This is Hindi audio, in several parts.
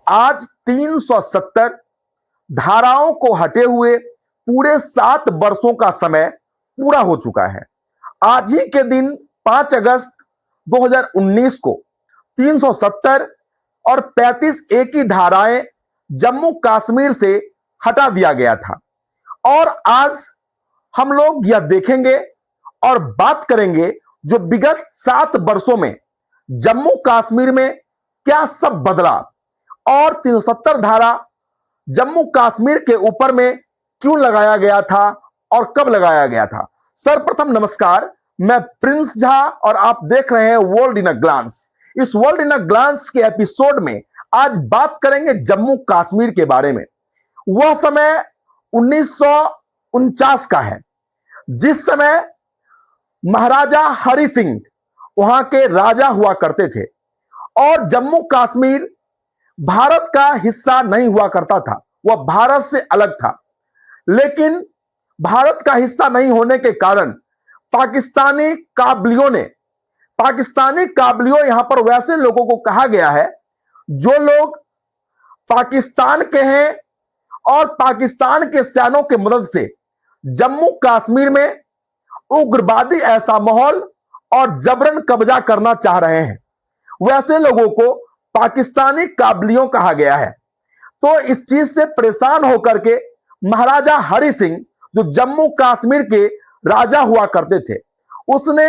आज 370 धाराओं को हटे हुए पूरे 7 वर्षों का समय पूरा हो चुका है। आज ही के दिन 5 अगस्त 2019 को 370 और 35 ए की धाराएं जम्मू कश्मीर से हटा दिया गया था। और आज हम लोग यह देखेंगे और बात करेंगे जो विगत 7 वर्षों में जम्मू कश्मीर में क्या सब बदला और 370 धारा जम्मू कश्मीर के ऊपर में क्यों लगाया गया था और कब लगाया गया था। सर्वप्रथम नमस्कार, मैं प्रिंस झा और आप देख रहे हैं वर्ल्ड इन अ ग्लांस। इस वर्ल्ड इन अ ग्लांस के एपिसोड में आज बात करेंगे जम्मू कश्मीर के बारे में। वह समय 1949 का है, जिस समय महाराजा हरि सिंह वहां के राजा हुआ करते थे और जम्मू कश्मीर भारत का हिस्सा नहीं हुआ करता था, वह भारत से अलग था। लेकिन भारत का हिस्सा नहीं होने के कारण पाकिस्तानी काबलियों यहां पर वैसे लोगों को कहा गया है जो लोग पाकिस्तान के हैं और पाकिस्तान के सैनिकों के मदद से जम्मू कश्मीर में उग्रवादी ऐसा माहौल और जबरन कब्जा करना चाह रहे हैं, वैसे लोगों को पाकिस्तानी काबलियों कहा गया है। तो इस चीज से परेशान होकर के महाराजा हरि सिंह जो जम्मू कश्मीर के राजा हुआ करते थे, उसने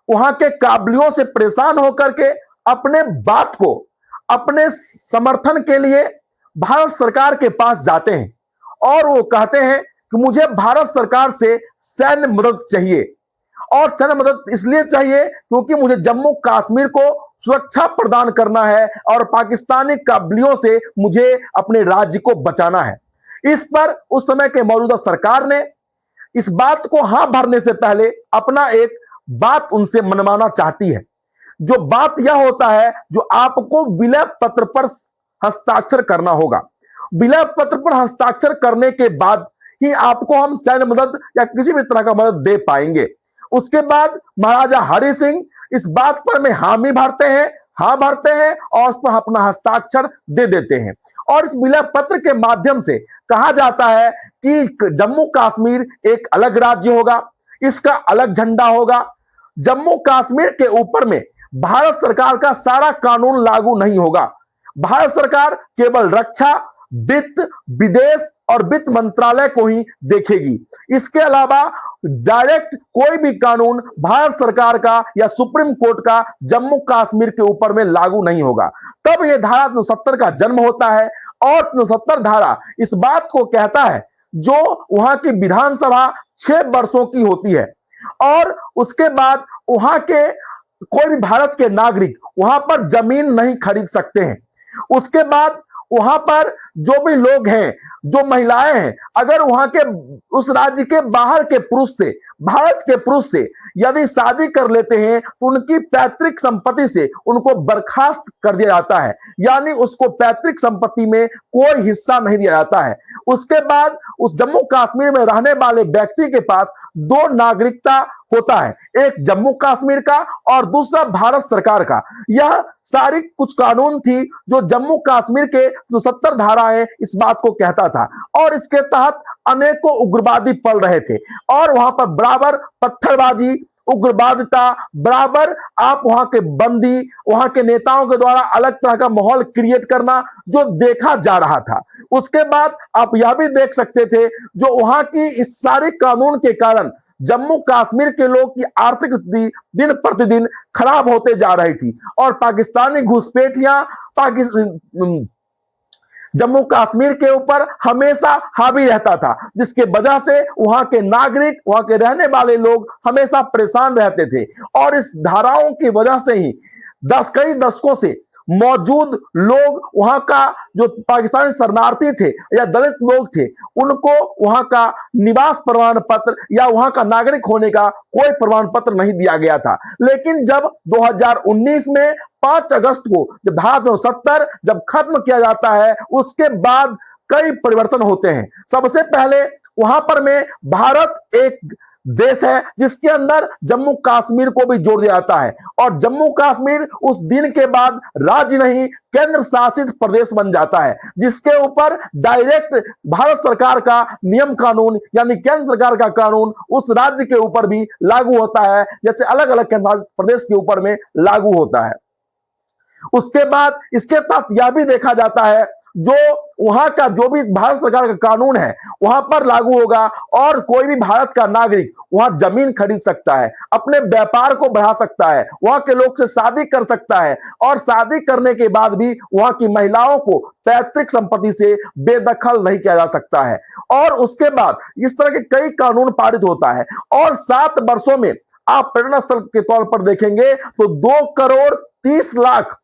वहां के काबलियों से परेशान होकर के अपने बात को अपने समर्थन के लिए भारत सरकार के पास जाते हैं और वो कहते हैं कि मुझे भारत सरकार से सैन्य मदद चाहिए। और सैन्य मदद इसलिए चाहिए क्योंकि मुझे जम्मू कश्मीर को सुरक्षा प्रदान करना है और पाकिस्तानी काबलियों से मुझे अपने राज्य को बचाना है। इस पर उस समय के मौजूदा सरकार ने इस बात को हां भरने से पहले अपना एक बात उनसे मनवाना चाहती है। जो बात यह होता है, जो आपको विलय पत्र पर हस्ताक्षर करना होगा। विलय पत्र पर हस्ताक्षर करने के बाद ही आपको हम सैन्य मदद या किसी भी तरह का मदद दे पाएंगे। उसके बाद महाराजा हरि सिंह इस बात पर में हामी भरते हैं और उस पर अपना हस्ताक्षर दे देते हैं। और इस विलय पत्र के माध्यम से कहा जाता है कि जम्मू कश्मीर एक अलग राज्य होगा, इसका अलग झंडा होगा। जम्मू कश्मीर के ऊपर में भारत सरकार का सारा कानून लागू नहीं होगा। भारत सरकार केवल रक्षा, वित्त, विदेश और वित्त मंत्रालय को ही देखेगी। इसके अलावा डायरेक्ट कोई भी कानून भारत सरकार का या सुप्रीम कोर्ट का जम्मू कश्मीर के ऊपर में लागू नहीं होगा। तब यह धारा 370 का जन्म होता है। और 370 धारा इस बात को कहता है, जो वहां की विधानसभा 6 वर्षों की होती है और उसके बाद वहां के कोई भी भारत के नागरिक वहां पर जमीन नहीं खरीद सकते हैं। उसके बाद वहां पर जो भी लोग हैं, जो महिलाएं हैं, अगर वहां के उस राज्य के बाहर के पुरुष से, भारत के पुरुष से यदि शादी कर लेते हैं तो उनकी पैतृक संपत्ति से उनको बर्खास्त कर दिया जाता है, यानी उसको पैतृक संपत्ति में कोई हिस्सा नहीं दिया जाता है। उसके बाद उस जम्मू कश्मीर में रहने वाले व्यक्ति के पास 2 नागरिकता होता है, एक जम्मू कश्मीर का और दूसरा भारत सरकार का। यह सारी कुछ कानून थी जो जम्मू कश्मीर के 70 धाराएं इस बात को कहता था। और इसके तहत अनेकों उग्रवादी पल रहे थे और वहां पर बराबर पत्थरबाजी, उग्रवादिता, बराबर आप वहां के बंदी, वहां के नेताओं के द्वारा अलग तरह का माहौल क्रिएट करना जो देखा जा रहा था। उसके बाद आप यह भी देख सकते थे जो वहां की इस सारे कानून के कारण जम्मू कश्मीर के लोग की आर्थिक स्थिति दिन प्रतिदिन खराब होते जा रही थी और पाकिस्तानी घुसपैठियां जम्मू कश्मीर के ऊपर हमेशा हावी रहता था, जिसके वजह से वहां के नागरिक, वहां के रहने वाले लोग हमेशा परेशान रहते थे। और इस धाराओं की वजह से ही कई दशकों से मौजूद लोग, वहां का जो पाकिस्तानी शरणार्थी थे या दलित लोग थे, उनको वहां का निवास प्रमाण पत्र या वहां का नागरिक होने का कोई प्रमाण पत्र नहीं दिया गया था। लेकिन जब 2019 में 5 अगस्त को जब धारा 370 जब खत्म किया जाता है, उसके बाद कई परिवर्तन होते हैं। सबसे पहले वहां पर में भारत एक देश है जिसके अंदर जम्मू कश्मीर को भी जोड़ दिया जाता है और जम्मू कश्मीर उस दिन के बाद राज्य नहीं केंद्र शासित प्रदेश बन जाता है, जिसके ऊपर डायरेक्ट भारत सरकार का नियम कानून यानी केंद्र सरकार का कानून उस राज्य के ऊपर भी लागू होता है, जैसे अलग अलग केंद्र शासित प्रदेश के ऊपर में लागू होता है। उसके बाद इसके तहत यह भी देखा जाता है जो वहां का जो भी भारत सरकार का कानून है वहां पर लागू होगा और कोई भी भारत का नागरिक वहां जमीन खरीद सकता है, अपने व्यापार को बढ़ा सकता है, वहां के लोग से शादी कर सकता है और शादी करने के बाद भी वहां की महिलाओं को पैतृक संपत्ति से बेदखल नहीं किया जा सकता है। और उसके बाद इस तरह के कई कानून पारित होता है और 7 वर्षों में आप पर्यटन स्थल के तौर पर देखेंगे तो 2,30,00,000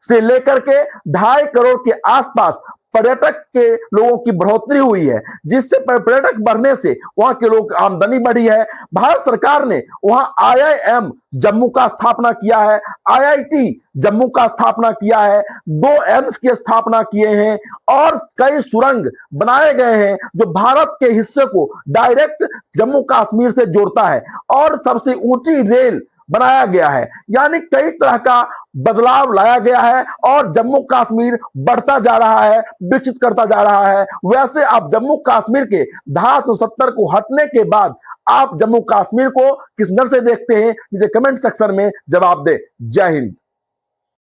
से लेकर के 2.5 करोड़ के आसपास पर्यटक के लोगों की बढ़ोतरी हुई है, जिससे पर्यटक बढ़ने से वहां के लोग आमदनी बढ़ी है। भारत सरकार ने वहां IIM जम्मू का स्थापना किया है, IIT जम्मू का स्थापना किया है, 2 एम्स की स्थापना किए हैं और कई सुरंग बनाए गए हैं जो भारत के हिस्से को डायरेक्ट जम्मू कश्मीर से जोड़ता है और सबसे ऊंची रेल बनाया गया है। यानी कई तरह का बदलाव लाया गया है और जम्मू कश्मीर बढ़ता जा रहा है, विकसित करता जा रहा है। वैसे आप जम्मू कश्मीर के धारा 270 को हटने के बाद आप जम्मू कश्मीर को किस नजर से देखते हैं, मुझे कमेंट सेक्शन में जवाब दें। जय हिंद।